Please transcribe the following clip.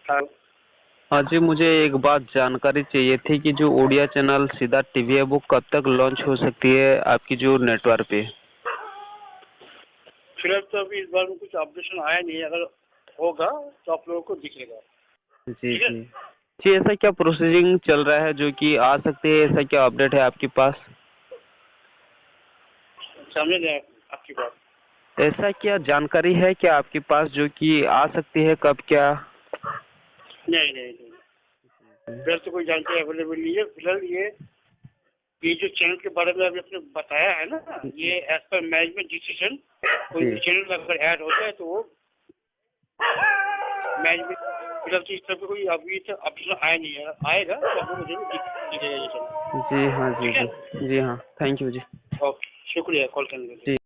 हाँ। हाँ जी, मुझे एक बात जानकारी चाहिए थी कि जो उड़िया चैनल सीधा टीवी है वो कब तक लॉन्च हो सकती है आपकी जो नेटवर्क पे? फिलहाल तो अभी इस बार में कुछ ऑपरेशन आया नहीं है, अगर होगा तो आप लोगों को दिखेगा। जी ठीक है। जी जी, ऐसा क्या प्रोसीजिंग चल रहा है जो कि आ सकते हैं, ऐसा क्या अपडेट है आपके पास? समझ रहे हैं आपकी बात। ऐसा क्या जानकारी है क्या आपके पास जो कि आ सकती है, कब क्या? नहीं नहीं नहीं, फिलहाल तो कोई जानकारी अवेलेबल नहीं है। फिलहाल ये जो चैनल के बारे में अभी आपने बताया है ना, ये एज पर मैनेजमेंट डिसीजन, कोई भी चैनल अगर ऐड होता है तो वो मैनेजमेंट, फिलहाल तो इस तरह का कोई अभी तक ऑप्शन आया नहीं है। आएगा तो आप लोगों को जरूर दिखेगा ये चैनल। जी हाँ, जी ठीक है। जी जी हाँ, थैंक यू जी। ओके, शुक्रिया कॉल करने के लिए। जी।